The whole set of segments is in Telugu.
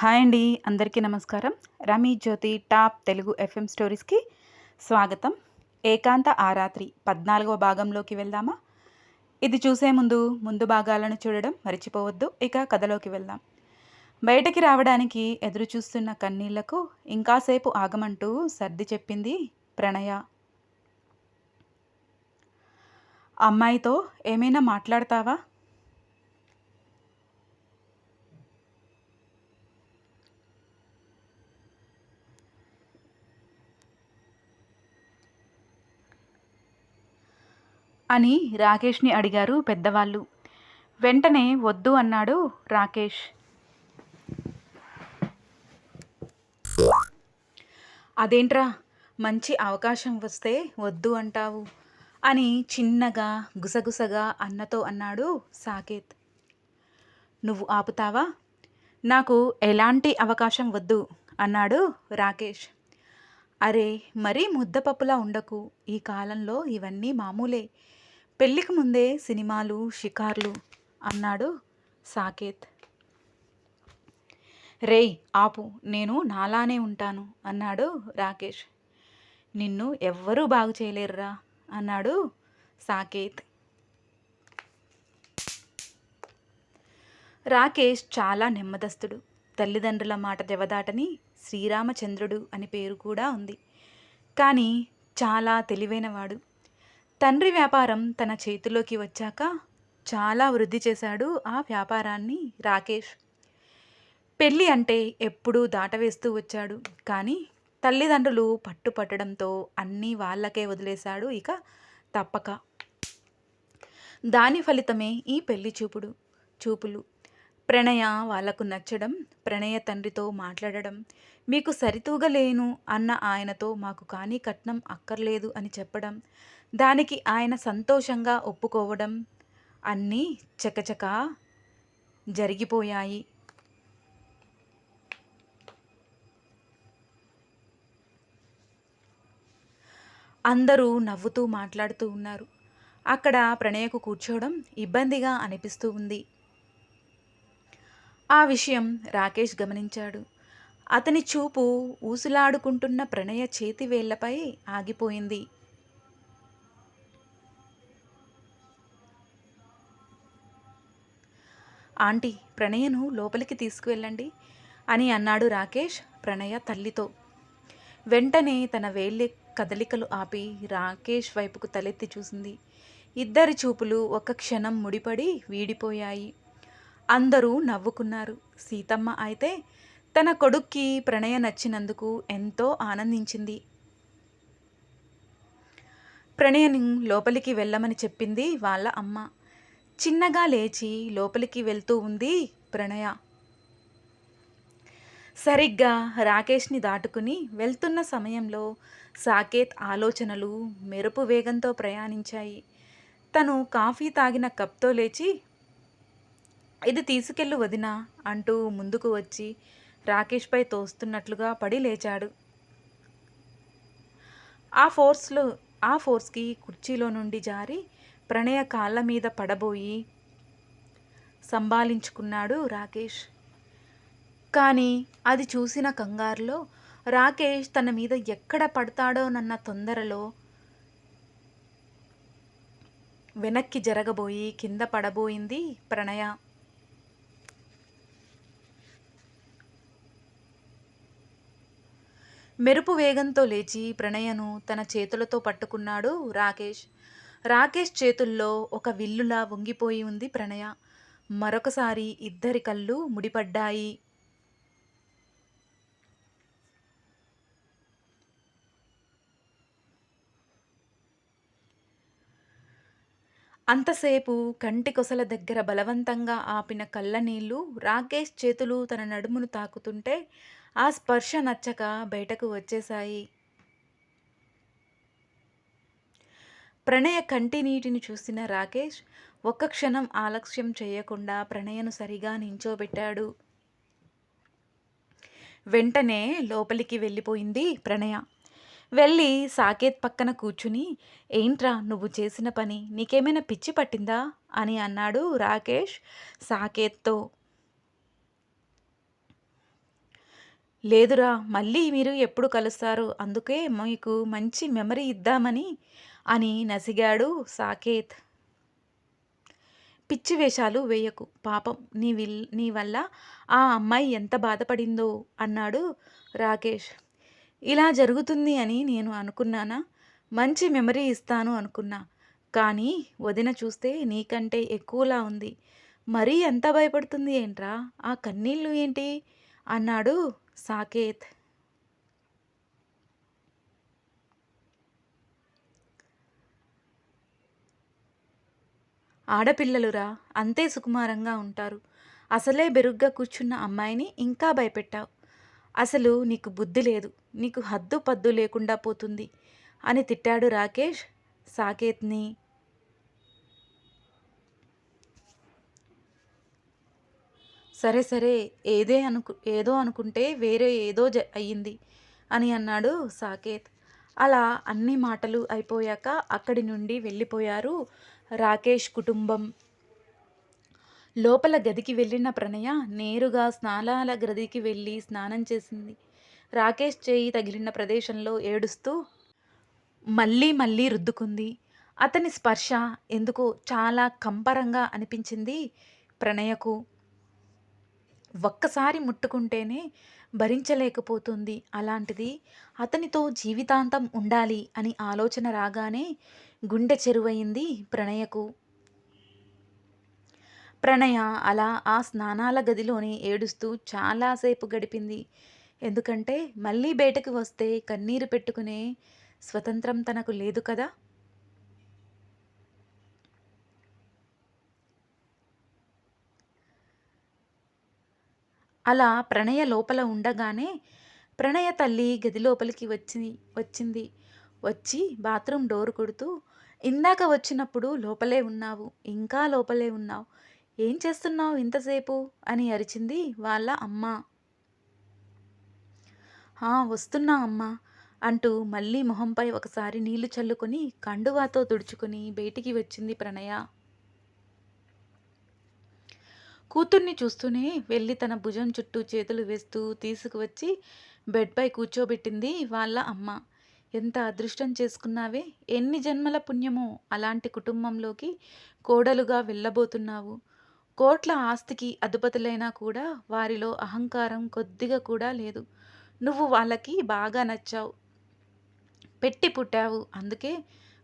హాయ్ అండి. అందరికీ నమస్కారం. రమి జ్యోతి టాప్ తెలుగు ఎఫ్ఎం స్టోరీస్‌కి స్వాగతం. ఏకాంత ఆరాత్రి 14వ భాగంలోకి వెళ్దామా? ఇది చూసే ముందు భాగాలను చూడడం మర్చిపోవద్దు. ఇక కథలోకి వెళ్దాం. బయటకి రావడానికి ఎదురు చూస్తున్న కన్నీళ్లకు ఇంకాసేపు ఆగమంటూ సర్ది చెప్పింది ప్రణయ. అమ్మాయితో ఏమైనా మాట్లాడతావా? అని రాకేష్ని అడిగారు పెద్దవాళ్ళు. వెంటనే వద్దు అన్నాడు రాకేష్. అదేంట్రా, మంచి అవకాశం వస్తే వద్దు అంటావు అని చిన్నగా గుసగుసగా అన్నతో అన్నాడు సాకేత్. నువ్వు ఆపుతావా? నాకు ఎలాంటి అవకాశం వద్దు అన్నాడు రాకేష్. అరే, మరీ ముద్దపప్పులా ఉండకు. ఈ కాలంలో ఇవన్నీ మామూలే. పెళ్ళికి ముందే సినిమాలు, షికార్లు అన్నాడు సాకేత్. రేయ్ ఆపు, నేను నాలానే ఉంటాను అన్నాడు రాకేష్. నిన్ను ఎవ్వరూ బాగు చేయలేరురా అన్నాడు సాకేత్. రాకేష్ చాలా నెమ్మదస్తుడు. తల్లిదండ్రుల మాట జవదాటని శ్రీరామచంద్రుడు అని పేరు కూడా ఉంది. కానీ చాలా తెలివైనవాడు. తండ్రి వ్యాపారం తన చేతిలోకి వచ్చాక చాలా వృద్ధి చేశాడు ఆ వ్యాపారాన్ని రాకేష్. పెళ్ళి అంటే ఎప్పుడూ దాటవేస్తూ వచ్చాడు. కానీ తల్లిదండ్రులు పట్టుపట్టడంతో అన్నీ వాళ్ళకే వదిలేశాడు. ఇక తప్పక దాని ఫలితమే ఈ పెళ్లి చూపులు. ప్రణయ వాళ్లకు నచ్చడం, ప్రణయ తండ్రితో మాట్లాడడం, మీకు సరితూగలేను అన్న ఆయనతో మాకు కానీ కట్నం అక్కర్లేదు అని చెప్పడం, దానికి ఆయన సంతోషంగా ఒప్పుకోవడం అన్నీ చకచకా జరిగిపోయాయి. అందరూ నవ్వుతూ మాట్లాడుతూ ఉన్నారు. అక్కడ ప్రణయకు కూర్చోవడం ఇబ్బందిగా అనిపిస్తూ ఉంది. ఆ విషయం రాకేష్ గమనించాడు. అతని చూపు ఊసులాడుకుంటున్న ప్రణయ చేతి వేళ్లపై ఆగిపోయింది. ఆంటీ, ప్రణయను లోపలికి తీసుకువెళ్ళండి అని అన్నాడు రాకేష్ ప్రణయ తల్లితో. వెంటనే తన వేళ్ళ కదలికలు ఆపి రాకేష్ వైపుకు తలెత్తి చూసింది. ఇద్దరి చూపులు ఒక్క క్షణం ముడిపడి వీడిపోయాయి. అందరూ నవ్వుకున్నారు. సీతమ్మ అయితే తన కొడుక్కి ప్రణయ నచ్చినందుకు ఎంతో ఆనందించింది. ప్రణయను లోపలికి వెళ్ళమని చెప్పింది వాళ్ళ అమ్మ. చిన్నగా లేచి లోపలికి వెళ్తూ ఉంది ప్రణయ. సరిగ్గా రాకేష్ని దాటుకుని వెళ్తున్న సమయంలో సాకేత్ ఆలోచనలు మెరుపు వేగంతో ప్రయాణించాయి. తను కాఫీ తాగిన కప్తో లేచి, ఇది తీసుకెళ్ళు వదినా అంటూ ముందుకు వచ్చి రాకేష్పై తోస్తున్నట్లుగా పడి లేచాడు. ఆ ఫోర్స్కి కుర్చీలో నుండి జారి ప్రణయ కాళ్ళ మీద పడబోయి సంభాళించుకున్నాడు రాకేష్. కానీ అది చూసిన కంగారులో రాకేష్ తన మీద ఎక్కడ పడతాడోనన్న తొందరలో వెనక్కి జరగబోయి కింద పడబోయింది ప్రణయ. మెరుపు వేగంతో లేచి ప్రణయను తన చేతులతో పట్టుకున్నాడు రాకేష్. రాకేష్ చేతుల్లో ఒక విల్లులా వంగిపోయి ఉంది ప్రణయ. మరొకసారి ఇద్దరి కళ్ళు ముడిపడ్డాయి. అంతసేపు కంటి కొసల దగ్గర బలవంతంగా ఆపిన కళ్ళనీళ్లు రాకేష్ చేతులు తన నడుమును తాకుతుంటే ఆ స్పర్శ నచ్చక బయటకు వచ్చేశాయి. ప్రణయ కంటి నీటిని చూసిన రాకేష్ ఒక్క క్షణం ఆలస్యం చేయకుండా ప్రణయను సరిగా నించోబెట్టాడు. వెంటనే లోపలికి వెళ్ళిపోయింది ప్రణయ. వెళ్ళి సాకేత్ పక్కన కూర్చుని, ఏంట్రా నువ్వు చేసిన పని, నీకేమైనా పిచ్చి పట్టిందా అని అన్నాడు రాకేష్ సాకేత్తో. లేదురా, మళ్ళీ మీరు ఎప్పుడు కలుస్తారు, అందుకే మీకు మంచి మెమరీ ఇద్దామని అని నసిగాడు సాకేత్. పిచ్చి వేషాలు వేయకు, పాపం నీ వల్ల ఆ అమ్మాయి ఎంత బాధపడిందో అన్నాడు రాకేష్. ఇలా జరుగుతుంది అని నేను అనుకున్నానా? మంచి మెమరీ ఇస్తాను అనుకున్నా, కానీ వదిన చూస్తే నీకంటే ఎక్కువలా ఉంది. మరీ ఎంత భయపడుతుంది ఏంట్రా, ఆ కన్నీళ్ళు ఏంటి అన్నాడు సాకేత్. ఆడపిల్లలురా, అంతే సుకుమారంగా ఉంటారు. అసలే బెరుగ్గా కూర్చున్న అమ్మాయిని ఇంకా భయపెట్టావు. అసలు నీకు బుద్ధి లేదు, నీకు హద్దు పద్దు లేకుండా పోతుంది అని తిట్టాడు రాకేష్ సాకేత్ని. సరే సరే, ఏదో అనుకుంటే వేరే ఏదో అయ్యింది అని అన్నాడు సాకేత్. అలా అన్ని మాటలు అయిపోయాక అక్కడి నుండి వెళ్ళిపోయారు రాకేష్ కుటుంబం. లోపల గదికి వెళ్ళిన ప్రణయ నేరుగా స్నానాల గదికి వెళ్ళి స్నానం చేసింది. రాకేష్ చేయి తగిలిన ప్రదేశంలో ఏడుస్తూ మళ్ళీ మళ్ళీ రుద్దుకుంది. అతని స్పర్శ ఎందుకో చాలా కంపరంగా అనిపించింది ప్రణయకు. ఒక్కసారి ముట్టుకుంటేనే భరించలేకపోతుంది. అలాంటిది అతనితో జీవితాంతం ఉండాలి అని ఆలోచన రాగానే గుండె చెరువయింది ప్రణయకు. ప్రణయ అలా ఆ స్నానాల గదిలోనే ఏడుస్తూ చాలాసేపు గడిపింది. ఎందుకంటే మళ్ళీ బయటకు వస్తే కన్నీరు పెట్టుకునే స్వతంత్రం తనకు లేదు కదా. అలా ప్రణయ లోపల ఉండగానే ప్రణయ తల్లి గది లోపలికి వచ్చింది. వచ్చి బాత్రూమ్ డోర్ కొడుతూ, ఇందాక వచ్చినప్పుడు లోపలే ఉన్నావు, ఇంకా లోపలే ఉన్నావు, ఏం చేస్తున్నావు ఇంతసేపు అని అరిచింది వాళ్ళ అమ్మ. వస్తున్నా అమ్మా అంటూ మళ్ళీ మొహంపై ఒకసారి నీళ్లు చల్లుకొని కండువాతో తుడుచుకొని బయటికి వచ్చింది ప్రణయ. కూతుర్ని చూస్తూనే వెళ్ళి తన భుజం చుట్టూ చేతులు వేస్తూ తీసుకువచ్చి బెడ్పై కూర్చోబెట్టింది వాళ్ళ అమ్మ. ఎంత అదృష్టం చేసుకున్నావే, ఎన్ని జన్మల పుణ్యమో అలాంటి కుటుంబంలోకి కోడలుగా వెళ్ళబోతున్నావు. కోట్ల ఆస్తికి అధిపతులైనా కూడా వారిలో అహంకారం కొద్దిగా కూడా లేదు. నువ్వు వాళ్ళకి బాగా నచ్చావు, పెట్టి పుట్టావు, అందుకే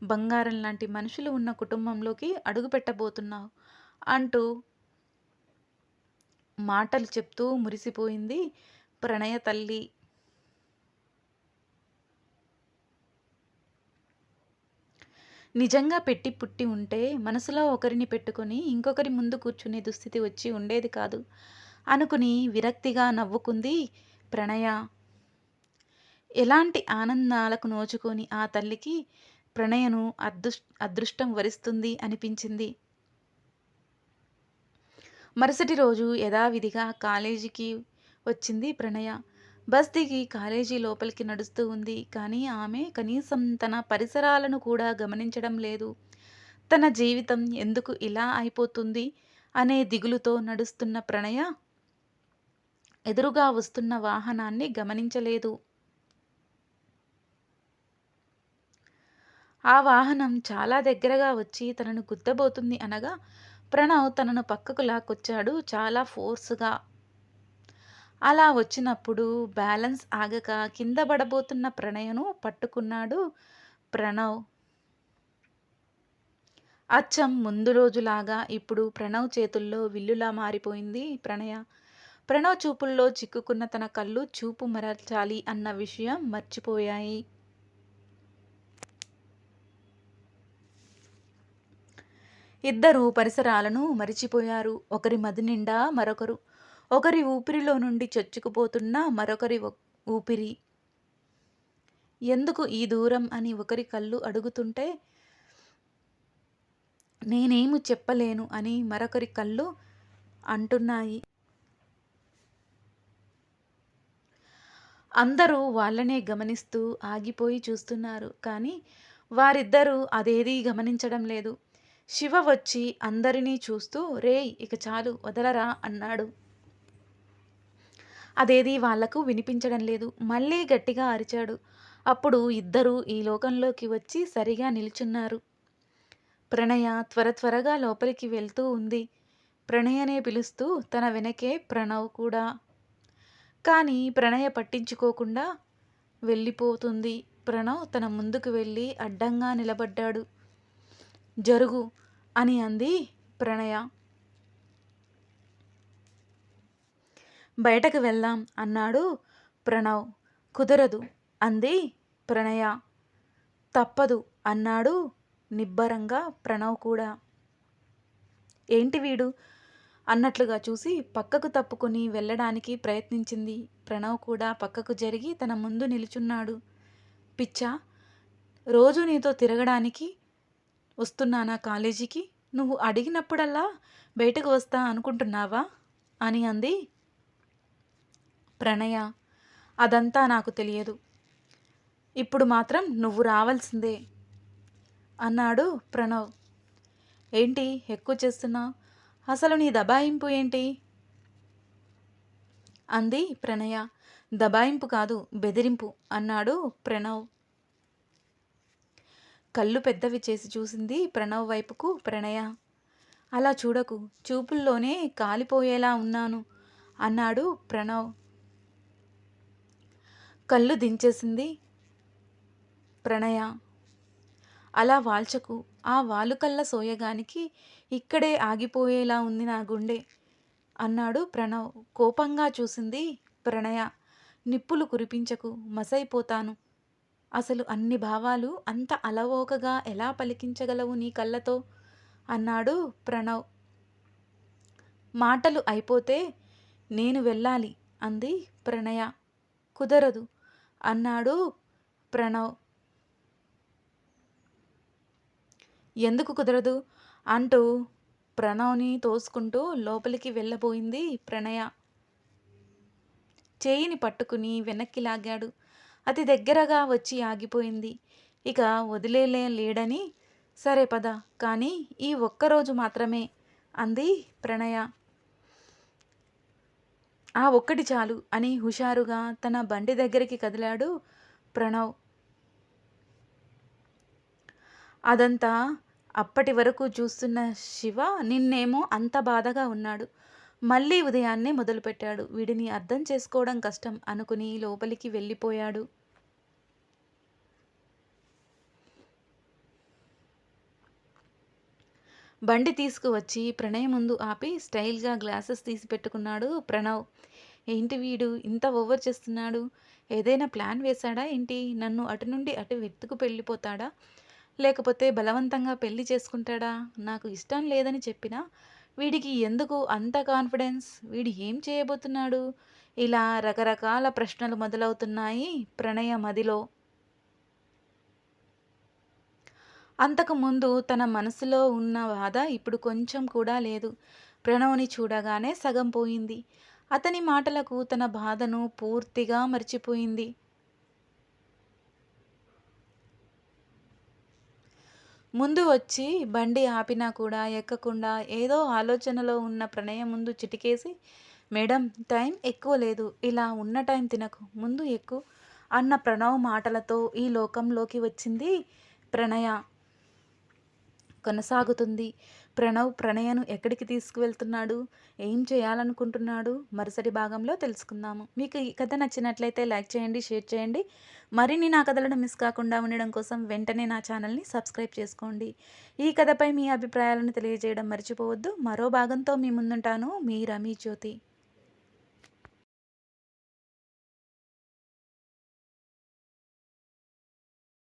బంగారం లాంటి మనుషులు ఉన్న కుటుంబంలోకి అడుగు పెట్టబోతున్నావు అంటూ మాటలు చెప్తూ మురిసిపోయింది ప్రణయ తల్లి. నిజంగా పెట్టి పుట్టి ఉంటే మనసులో ఒకరిని పెట్టుకొని ఇంకొకరి ముందు కూర్చునే దుస్థితి వచ్చి ఉండేది కాదు అనుకుని విరక్తిగా నవ్వుకుంది ప్రణయ. ఎలాంటి ఆనందాలకు నోచుకొని ఆ తల్లికి ప్రణయను అదృష్టం వరిస్తుంది అనిపించింది. మరుసటి రోజు యథావిధిగా కాలేజీకి వచ్చింది ప్రణయ. బస్ దిగి కాలేజీ లోపలికి నడుస్తూ ఉంది. కానీ ఆమె కనీసం తన పరిసరాలను కూడా గమనించడం లేదు. తన జీవితం ఎందుకు ఇలా అయిపోతుంది అనే దిగులుతో నడుస్తున్న ప్రణయ ఎదురుగా వస్తున్న వాహనాన్ని గమనించలేదు. ఆ వాహనం చాలా దగ్గరగా వచ్చి తనను గుద్దబోతుంది అనగా ప్రణవ్ తనను పక్కకు లాక్కొచ్చాడు చాలా ఫోర్సుగా. అలా వచ్చినప్పుడు బ్యాలెన్స్ ఆగక కింద పడబోతున్న ప్రణయను పట్టుకున్నాడు ప్రణవ్. అచ్చం ముందు రోజులాగా ఇప్పుడు ప్రణవ్ చేతుల్లో విల్లులా మారిపోయింది ప్రణయ. ప్రణవ్ చూపుల్లో చిక్కుకున్న తన కళ్ళు చూపు మరల్చాలి అన్న విషయం మర్చిపోయాయి. ఇద్దరు పరిసరాలను మరిచిపోయారు. ఒకరి మది నిండా మరొకరు, ఒకరి ఊపిరిలో నుండి చొచ్చుకుపోతున్న మరొకరి ఊపిరి. ఎందుకు ఈ దూరం అని ఒకరి కళ్ళు అడుగుతుంటే నేనేమి చెప్పలేను అని మరొకరి కళ్ళు అంటున్నాయి. అందరూ వాళ్ళనే గమనిస్తూ ఆగిపోయి చూస్తున్నారు. కానీ వారిద్దరూ అదేదీ గమనించడం లేదు. శివ వచ్చి అందరినీ చూస్తూ రేయ్ ఇక చాలు వదలరా అన్నాడు. అదేది వాళ్లకు వినిపించడం లేదు. మళ్ళీ గట్టిగా అరిచాడు. అప్పుడు ఇద్దరూ ఈ లోకంలోకి వచ్చి సరిగా నిల్చున్నారు. ప్రణయ త్వరగా లోపలికి వెళ్తూ ఉంది. ప్రణయనే పిలుస్తూ తన వెనకే ప్రణవ్ కూడా. కానీ ప్రణయ పట్టించుకోకుండా వెళ్ళిపోతుంది. ప్రణవ్ తన ముందుకు వెళ్ళి అడ్డంగా నిలబడ్డాడు. జరుగు అని అంది ప్రణయ. బయటకు వెళ్దాం అన్నాడు ప్రణవ్. కుదరదు అంది ప్రణయ. తప్పదు అన్నాడు నిబ్బరంగా ప్రణవ్ కూడా. ఏంటి వీడు అన్నట్లుగా చూసి పక్కకు తప్పుకొని వెళ్ళడానికి ప్రయత్నించింది. ప్రణవ్ కూడా పక్కకు జరిగి తన ముందు నిలుచున్నాడు. పిచ్చా, రోజు నీతో తిరగడానికి వస్తున్నానా కాలేజీకి? నువ్వు అడిగినప్పుడల్లా బయటకు వస్తా అనుకుంటున్నావా అని అంది ప్రణయ. అదంతా నాకు తెలియదు. ఇప్పుడు మాత్రం నువ్వు రావాల్సిందే అన్నాడు ప్రణవ్. ఏంటి ఎక్కువ చేస్తున్నావు? అసలు నీ దబాయింపు ఏంటి అంది ప్రణయ. దబాయింపు కాదు, బెదిరింపు అన్నాడు ప్రణవ్. కళ్ళు పెద్దవి చేసి చూసింది ప్రణవ్ వైపుకు ప్రణయ. అలా చూడకు, చూపుల్లోనే కాలిపోయేలా ఉన్నాను అన్నాడు ప్రణవ్. కళ్ళు దించేసింది ప్రణయ. అలా వాల్చకు, ఆ వాలుకల్ల సోయగానికి ఇక్కడే ఆగిపోయేలా ఉంది నా గుండె అన్నాడు ప్రణవ్. కోపంగా చూసింది ప్రణయ. నిప్పులు కురిపించకు, మసైపోతాను. అసలు అన్ని భావాలు అంత అలవోకగా ఎలా పలికించగలవు నీ కళ్ళతో అన్నాడు ప్రణవ్. మాటలు అయిపోతే నేను వెళ్ళాలి అంది ప్రణయ. కుదరదు అన్నాడు ప్రణవ్. ఎందుకు కుదరదు అంటూ ప్రణవ్ని తోసుకుంటూ లోపలికి వెళ్ళబోయింది ప్రణయ. చేయిని పట్టుకుని వెనక్కి లాగాడు. అతి దగ్గరగా వచ్చి ఆగిపోయింది. ఇక లేడని సరే పద, కానీ ఈ ఒక్కరోజు మాత్రమే అంది ప్రణయ. ఆ ఒక్కటి చాలు అని హుషారుగా తన బండి దగ్గరికి కదిలాడు ప్రణవ్. అదంతా అప్పటి వరకు చూస్తున్న శివ నిన్నేమో అంత బాధగా ఉన్నాడు. మళ్ళీ ఉదయాన్నే మొదలుపెట్టాడు. వీడిని అర్థం చేసుకోవడం కష్టం అనుకుని లోపలికి వెళ్ళిపోయాడు. బండి తీసుకువచ్చి ప్రణయ్ ముందు ఆపి స్టైల్గా గ్లాసెస్ తీసి పెట్టుకున్నాడు ప్రణవ్. ఏంటి వీడు ఇంత ఓవర్ చేస్తున్నాడు? ఏదైనా ప్లాన్ వేశాడా ఏంటి? నన్ను అటు నుండి అటు వెతుకు వెళ్ళిపోతాడా? లేకపోతే బలవంతంగా పెళ్లి చేసుకుంటాడా? నాకు ఇష్టం లేదని చెప్పినా వీడికి ఎందుకు అంత కాన్ఫిడెన్స్? వీడు ఏం చేయబోతున్నాడు? ఇలా రకరకాల ప్రశ్నలు మొదలవుతున్నాయి ప్రణయ మదిలో. అంతకుముందు తన మనసులో ఉన్న బాధ ఇప్పుడు కొంచెం కూడా లేదు. ప్రణవ్ని చూడగానే సగం పోయింది. అతని మాటలకు తన బాధను పూర్తిగా మర్చిపోయింది. ముందు వచ్చి బండి ఆపినా కూడా ఎక్కకుండా ఏదో ఆలోచనలో ఉన్న ప్రణయ ముందు చిటికేసి, మేడం టైం ఎక్కువ లేదు, ఇలా ఉన్న టైం తినకు, ముందు ఎక్కు అన్న ప్రణవ్ మాటలతో ఈ లోకంలోకి వచ్చింది ప్రణయ. కొనసాగుతుంది. ప్రణవ్ ప్రణయను ఎక్కడికి తీసుకువెళ్తున్నాడు, ఏం చేయాలనుకుంటున్నాడు, మరుసటి భాగంలో తెలుసుకుందాము. మీకు ఈ కథ నచ్చినట్లయితే లైక్ చేయండి, షేర్ చేయండి. మరిన్ని నా కథలను మిస్ కాకుండా ఉండడం కోసం వెంటనే నా ఛానల్ని సబ్స్క్రైబ్ చేసుకోండి. ఈ కథపై మీ అభిప్రాయాలను తెలియజేయడం మర్చిపోవద్దు. మరో భాగంతో మీ ముందుంటాను. మీ రమి జ్యోతి.